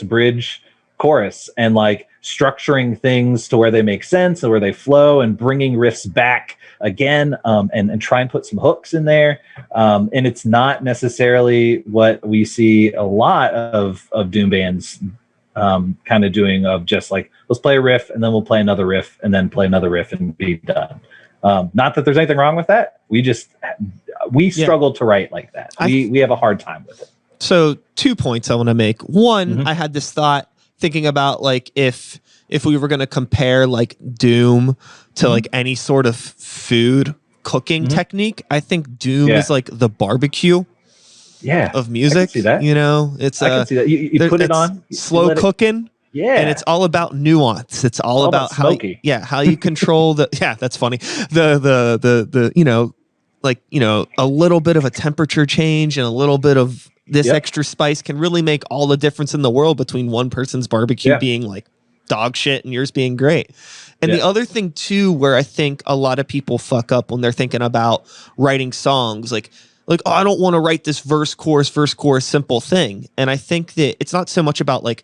[SPEAKER 2] bridge, chorus, and like structuring things to where they make sense and where they flow, and bringing riffs back again, and try and put some hooks in there. And it's not necessarily what we see a lot of doom bands kind of doing, of just like, let's play a riff and then we'll play another riff and then play another riff and be done. Not that there's anything wrong with that. We struggle to write like that. We have a hard time with it.
[SPEAKER 1] So 2 points I want to make. One, I had this thought thinking about like if we were going to compare like doom to like any sort of food cooking technique, I think doom is like the barbecue of music. I can see that. You know, it's
[SPEAKER 2] I can see that. You put it on
[SPEAKER 1] slow cooking.
[SPEAKER 2] Yeah.
[SPEAKER 1] And it's all about nuance. It's all about how you control the, that's funny. The you know, like, you know, a little bit of a temperature change and a little bit of this extra spice can really make all the difference in the world between one person's barbecue being like dog shit and yours being great. And the other thing too, where I think a lot of people fuck up when they're thinking about writing songs, like, oh, I don't want to write this verse, chorus, simple thing. And I think that it's not so much about like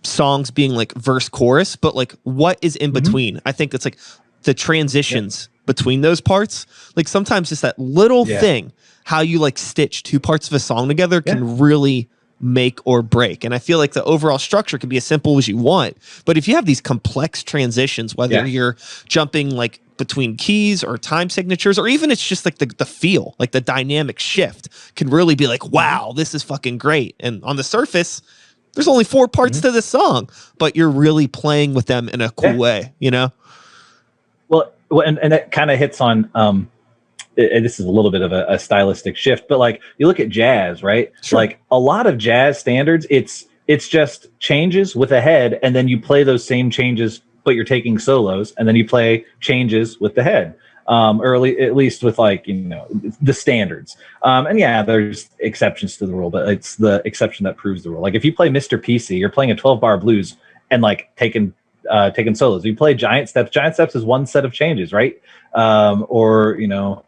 [SPEAKER 1] songs being like verse, chorus, but like what is in between. I think it's like the transitions between those parts. Like sometimes just that little thing, how you like stitch two parts of a song together can really make or break. And I feel like the overall structure can be as simple as you want, but if you have these complex transitions, whether you're jumping like between keys or time signatures, or even it's just like the feel, like the dynamic shift can really be like, wow, this is fucking great. And on the surface, there's only 4 parts to this song, but you're really playing with them in a cool way, you know?
[SPEAKER 2] Well, and it kind of hits on, this is a little bit of a stylistic shift, but like you look at jazz, right? Sure. Like a lot of jazz standards, it's just changes with a head, and then you play those same changes, but you're taking solos, and then you play changes with the head. Or at least with like, you know, the standards. And there's exceptions to the rule, but it's the exception that proves the rule. Like if you play Mr. PC, you're playing a 12-bar blues and like taking solos. You play Giant Steps. Giant Steps is one set of changes, right? Or, you know,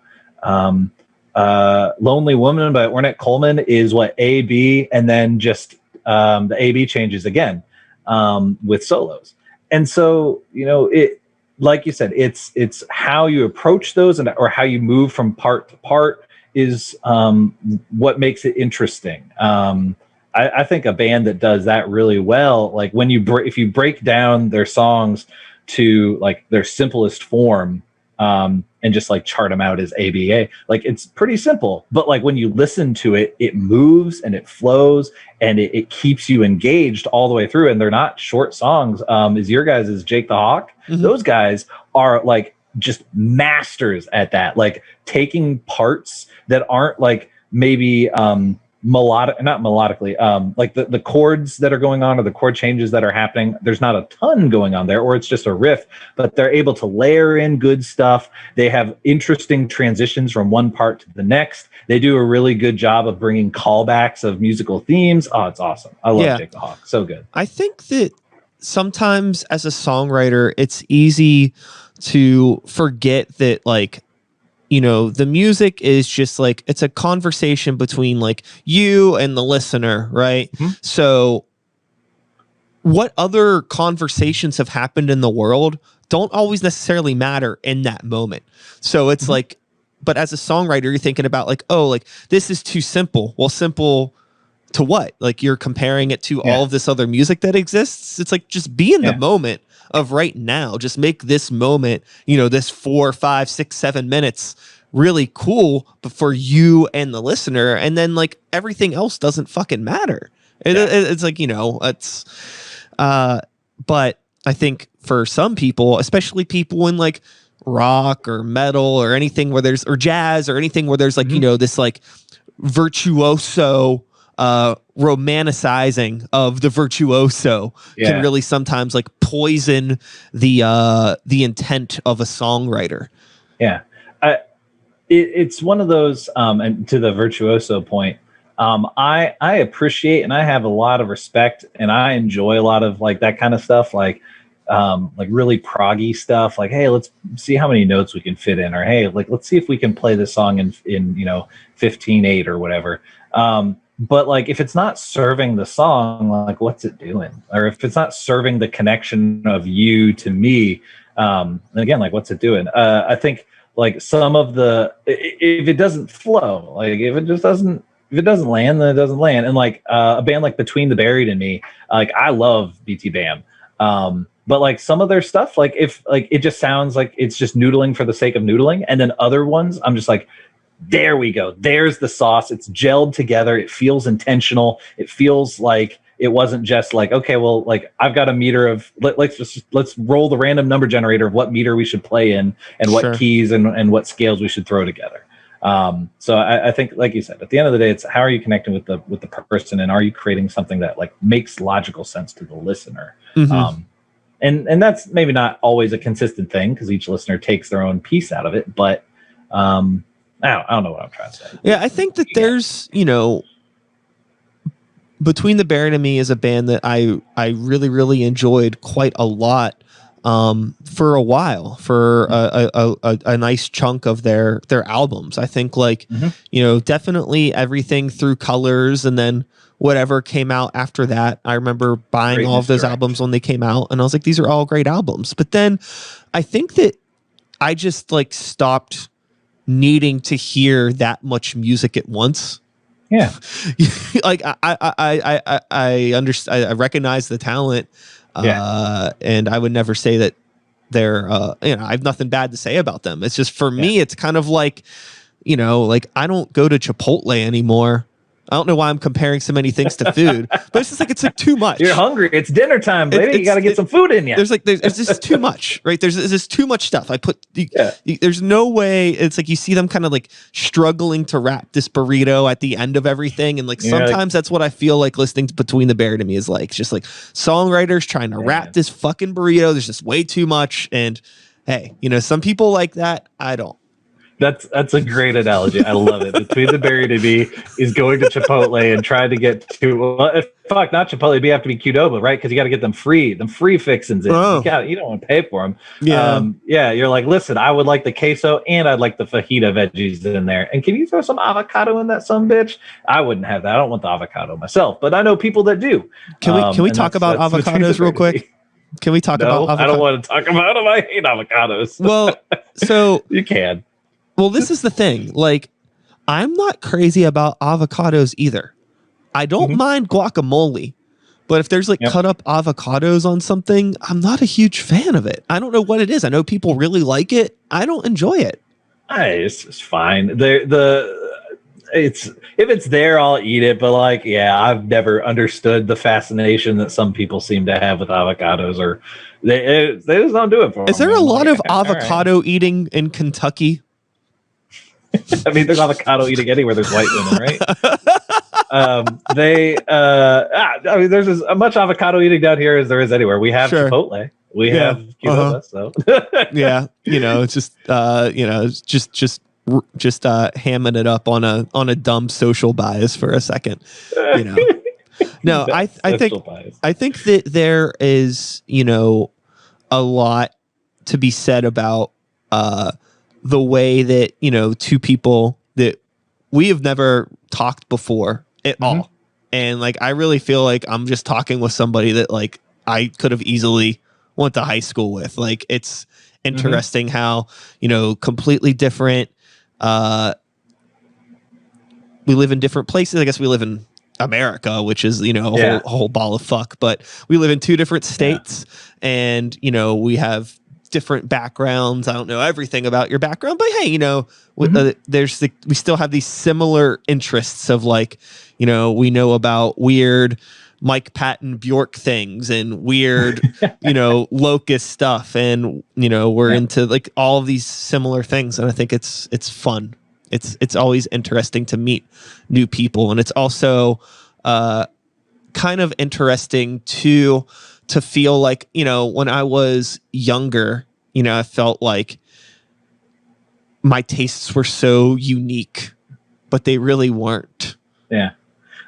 [SPEAKER 2] Lonely Woman by Ornette Coleman is what, A, B, and then just the A, B changes again with solos. And so, you know, like you said, it's how you approach those or how you move from part to part is what makes it interesting. I think a band that does that really well, like when if you break down their songs to like their simplest form, and just like chart them out as ABA, like it's pretty simple, but like when you listen to it, it moves and it flows and it keeps you engaged all the way through. And they're not short songs. Is your guys is Jake the Hawk? Those guys are like just masters at that, like taking parts that aren't like maybe not melodically, like the chords that are going on or the chord changes that are happening, there's not a ton going on there, or it's just a riff, but they're able to layer in good stuff. They have interesting transitions from one part to the next. They do a really good job of bringing callbacks of musical themes. Oh, it's awesome. I love Jake the Hawk. So good.
[SPEAKER 1] I think that sometimes as a songwriter, it's easy to forget that, like, you know, the music is just like, it's a conversation between like you and the listener, right? So what other conversations have happened in the world don't always necessarily matter in that moment. So it's like, but as a songwriter, you're thinking about like, oh, like this is too simple. Well, simple to what? Like you're comparing it to all of this other music that exists. It's like, just be in the moment of right now. Just make this moment, you know, this 4, 5, 6, 7 minutes really cool, but for you and the listener, and then like everything else doesn't fucking matter. It's like, you know, it's but I think for some people, especially people in like rock or metal or anything where there's, or jazz or anything where there's like, you know, this like virtuoso romanticizing of the virtuoso can really sometimes like poison the intent of a songwriter.
[SPEAKER 2] it's one of those, and to the virtuoso point, I appreciate and I have a lot of respect and I enjoy a lot of like that kind of stuff, like really proggy stuff. Like, hey, let's see how many notes we can fit in, or hey, like let's see if we can play this song in 15/8 or whatever. But like if it's not serving the song, like what's it doing? Or if it's not serving the connection of you to me, then again, like what's it doing? I think like some of if it doesn't flow, like if it doesn't land, then it doesn't land. And like a band like Between the Buried and Me, like I love BT Bam. But like some of their stuff, like if like it just sounds like it's just noodling for the sake of noodling, and then other ones I'm just like, there we go, there's the sauce, it's gelled together, it feels intentional, it feels like it wasn't just like, okay, well, like I've got a meter of let's roll the random number generator of what meter we should play in and what keys and what scales we should throw together. So I think, like you said, at the end of the day, it's how are you connecting with the person, and are you creating something that like makes logical sense to the listener. And that's maybe not always a consistent thing because each listener takes their own piece out of it. But I don't know what I'm trying to say.
[SPEAKER 1] Yeah, I think that there's, Between the Buried and Me is a band that I really, really enjoyed quite a lot for a while, for a nice chunk of their albums. I think like, definitely Everything Through Colors, and then whatever came out after that. I remember buying all of those albums when they came out, and I was like, these are all great albums. But then I think that I just like stopped needing to hear that much music at once.
[SPEAKER 2] Yeah.
[SPEAKER 1] Like I understand, I recognize the talent, and I would never say that they're I have nothing bad to say about them. It's just for me, it's kind of like, like I don't go to Chipotle anymore. I don't know why I'm comparing so many things to food, but it's just like, it's like too much.
[SPEAKER 2] You're hungry. It's dinner time, baby. You got to get some food in you.
[SPEAKER 1] There's just too much, right? There's just too much stuff. There's no way. It's like you see them kind of like struggling to wrap this burrito at the end of everything. And like sometimes that's what I feel like listening to Between the Buried and Me is like. It's just like songwriters trying to wrap this fucking burrito. There's just way too much. And hey, some people like that. I don't.
[SPEAKER 2] That's a great analogy. I love it. Between the Buried and Me is going to Chipotle and trying to get to not Chipotle. It'd have to be Qdoba, right? Because you got to get them free fixings in.
[SPEAKER 1] Oh.
[SPEAKER 2] You don't want to pay for them. Yeah. You're like, listen, I would like the queso and I'd like the fajita veggies in there. And can you throw some avocado in that son bitch? I wouldn't have that. I don't want the avocado myself, but I know people that do.
[SPEAKER 1] Can we talk about avocados real quick? Can we talk about avocados?
[SPEAKER 2] I don't want to talk about them. I hate avocados.
[SPEAKER 1] Well, so
[SPEAKER 2] you can.
[SPEAKER 1] Well, this is the thing. Like, I'm not crazy about avocados either. I don't mind guacamole, but if there's like cut up avocados on something, I'm not a huge fan of it. I don't know what it is. I know people really like it. I don't enjoy it.
[SPEAKER 2] It's fine. If it's there, I'll eat it. But like, I've never understood the fascination that some people seem to have with avocados, or they just don't do it for them.
[SPEAKER 1] Is there a lot of avocado eating in Kentucky?
[SPEAKER 2] I mean, there's avocado eating anywhere there's white women, right? There's as much avocado eating down here as there is anywhere. We have Chipotle. We have Qdoba, so
[SPEAKER 1] it's just hamming it up on a dumb social bias for a second. No, I think that there is a lot to be said about the way that two people that we have never talked before at all, and like I really feel like I'm just talking with somebody that like I could have easily went to high school with. Like, it's interesting how completely different. We live in different places. I guess we live in America, which is a whole ball of fuck, but we live in two different states, and we have different backgrounds. I don't know everything about your background, but hey, we still have these similar interests of like, we know about weird Mike Patton Bjork things and weird, locust stuff, and we're into like all of these similar things, and I think it's fun. It's always interesting to meet new people, and it's also kind of interesting to feel like, when I was younger, I felt like my tastes were so unique, but they really weren't.
[SPEAKER 2] Yeah.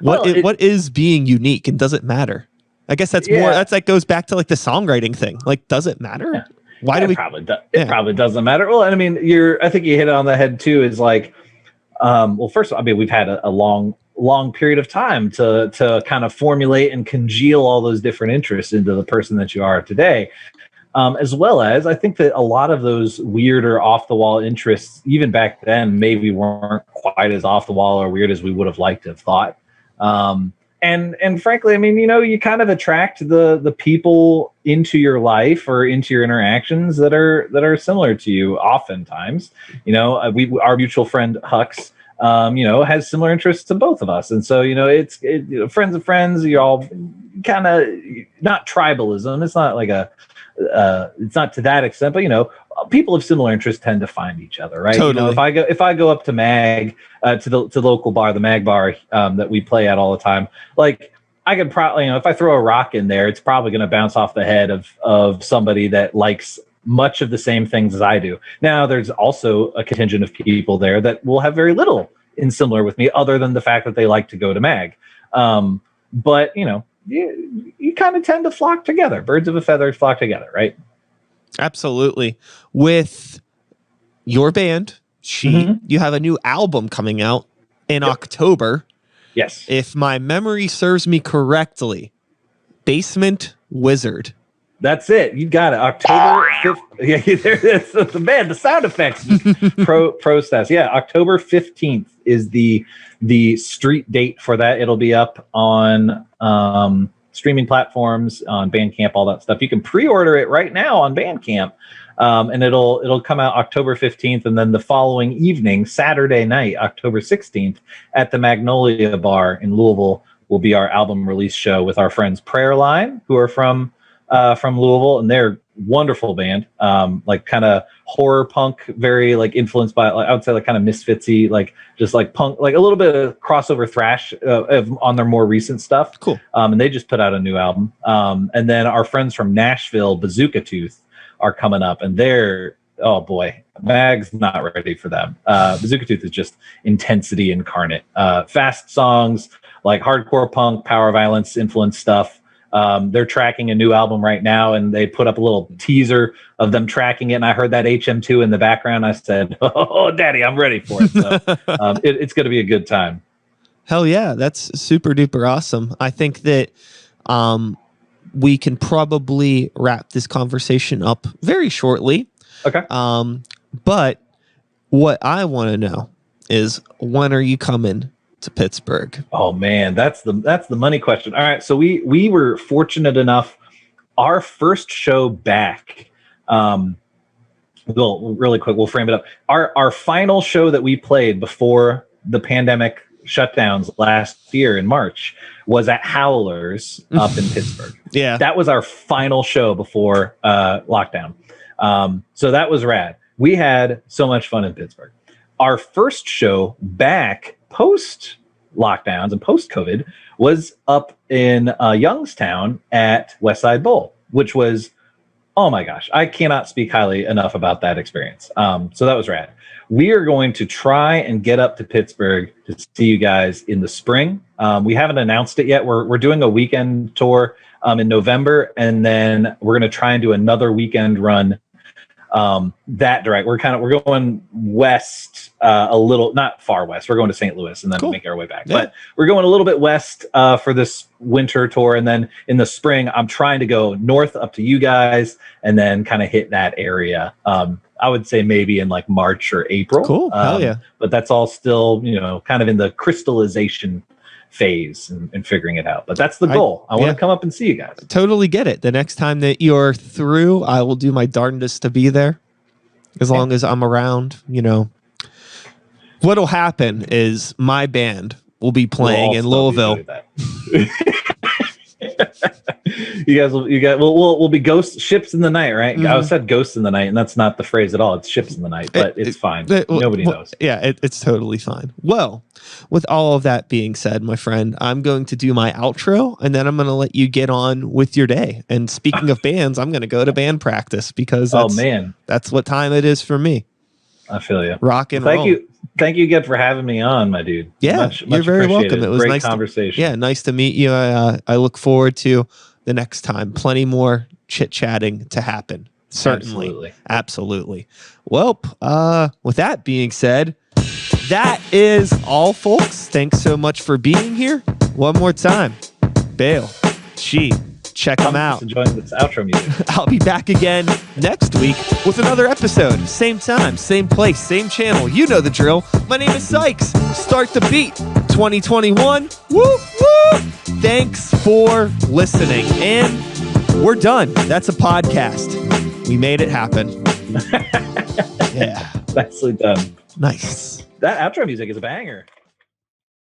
[SPEAKER 1] What is being unique, and does it matter? I guess that's more. That goes back to like the songwriting thing. Like, does it matter?
[SPEAKER 2] Yeah.
[SPEAKER 1] Why do we?
[SPEAKER 2] It probably doesn't matter. Well, and I mean, I think you hit it on the head too. Is like, well, first of all, I mean, we've had a long period of time to kind of formulate and congeal all those different interests into the person that you are today. As well as I think that a lot of those weird or off the wall interests, even back then, maybe weren't quite as off the wall or weird as we would have liked to have thought. And frankly, I mean, you kind of attract the people into your life or into your interactions that are similar to you. Oftentimes, our mutual friend Hux, has similar interests to both of us, and so it's friends of friends. You all kind of not tribalism. It's not like it's not to that extent, but people of similar interests tend to find each other, right?
[SPEAKER 1] Totally.
[SPEAKER 2] If I go up to Mag, to the local bar, the Mag bar that we play at all the time, like I could probably, if I throw a rock in there, it's probably going to bounce off the head of somebody that likes much of the same things as I do. Now, there's also a contingent of people there that will have very little in similar with me, other than the fact that they like to go to Mag. But you kind of tend to flock together. Birds of a feather flock together, right?
[SPEAKER 1] Absolutely. With your band, you have a new album coming out in October.
[SPEAKER 2] Yes.
[SPEAKER 1] If my memory serves me correctly, Basement Wizard.
[SPEAKER 2] That's it. You got it. October 5th. Yeah, there's the man. The sound effects process. Yeah, October 15th is the street date for that. It'll be up on streaming platforms, on Bandcamp, all that stuff. You can pre-order it right now on Bandcamp, and it'll come out October 15th, and then the following evening, Saturday night, October 16th, at the Magnolia Bar in Louisville, will be our album release show with our friends Prayer Line, who are from Louisville, and they're wonderful band, like kind of horror punk, very like influenced by, like, I would say like kind of misfitsy, like just like punk, like a little bit of crossover thrash on their more recent stuff.
[SPEAKER 1] Cool.
[SPEAKER 2] And they just put out a new album. And then our friends from Nashville, Bazooka Tooth, are coming up, and they're, oh boy, Mag's not ready for them. Bazooka Tooth is just intensity incarnate. Fast songs, like hardcore punk, power violence influenced stuff. They're tracking a new album right now, and they put up a little teaser of them tracking it. And I heard that HM2 in the background. I said, "Oh, Daddy, I'm ready for it." So it's going to be a good time.
[SPEAKER 1] Hell yeah, that's super duper awesome. I think that we can probably wrap this conversation up very shortly.
[SPEAKER 2] Okay.
[SPEAKER 1] But what I want to know is, when are you coming to Pittsburgh?
[SPEAKER 2] Oh man, that's the money question. All right, so we were fortunate enough, our first show back, really quick, we'll frame it up. Our final show that we played before the pandemic shutdowns last year in March was at Howler's up in Pittsburgh.
[SPEAKER 1] Yeah, that
[SPEAKER 2] was our final show before lockdown. So that was rad. We had so much fun in Pittsburgh. Our first show back post lockdowns and post COVID was up in Youngstown at Westside Bowl, which was, oh my gosh, I cannot speak highly enough about that experience. So that was rad. We are going to try and get up to Pittsburgh to see you guys in the spring. We haven't announced it yet. We're doing a weekend tour in November, and then we're going to try and do another weekend run that direct. We're going west, a little, not far west. We're going to St. Louis and then
[SPEAKER 1] cool.
[SPEAKER 2] Make our way back.
[SPEAKER 1] Yeah.
[SPEAKER 2] But we're going a little bit west for this winter tour, and then in the spring, I'm trying to go north up to you guys, and then kind of hit that area. I would say maybe in like March or April.
[SPEAKER 1] Cool. Hell yeah.
[SPEAKER 2] But that's all still, kind of in the crystallization phase and figuring it out. But that's the goal. I want to come up and see you guys.
[SPEAKER 1] Totally get it. The next time that you're through, I will do my darndest to be there. As long as I'm around, What'll happen is my band will be playing in Louisville.
[SPEAKER 2] We'll be ships in the night, right?
[SPEAKER 1] Mm-hmm.
[SPEAKER 2] I said ghosts in the night, and that's not the phrase at all. It's ships in the night, but it's fine. Nobody knows.
[SPEAKER 1] Yeah, it's totally fine. Well, with all of that being said, my friend, I'm going to do my outro, and then I'm going to let you get on with your day. And speaking of bands, I'm going to go to band practice because that's what time it is for me.
[SPEAKER 2] I feel you.
[SPEAKER 1] Rock and roll.
[SPEAKER 2] Thank you again for having me on, my dude.
[SPEAKER 1] Yeah,
[SPEAKER 2] much
[SPEAKER 1] you're very welcome. It was
[SPEAKER 2] great
[SPEAKER 1] nice
[SPEAKER 2] conversation.
[SPEAKER 1] Nice to meet you. I look forward to the next time. Plenty more chit-chatting to happen. Certainly. Absolutely. Well, with that being said, that is all, folks. Thanks so much for being here. One more time, Bael, check them out.
[SPEAKER 2] Enjoying this outro music.
[SPEAKER 1] I'll be back again next week with another episode. Same time, same place, same channel. You know the drill. My name is Sykes. Start the beat. 2021. Woo, woo. Thanks for listening. And we're done. That's a podcast. We made it happen. Yeah.
[SPEAKER 2] Nicely done.
[SPEAKER 1] Nice.
[SPEAKER 2] That outro music is a banger.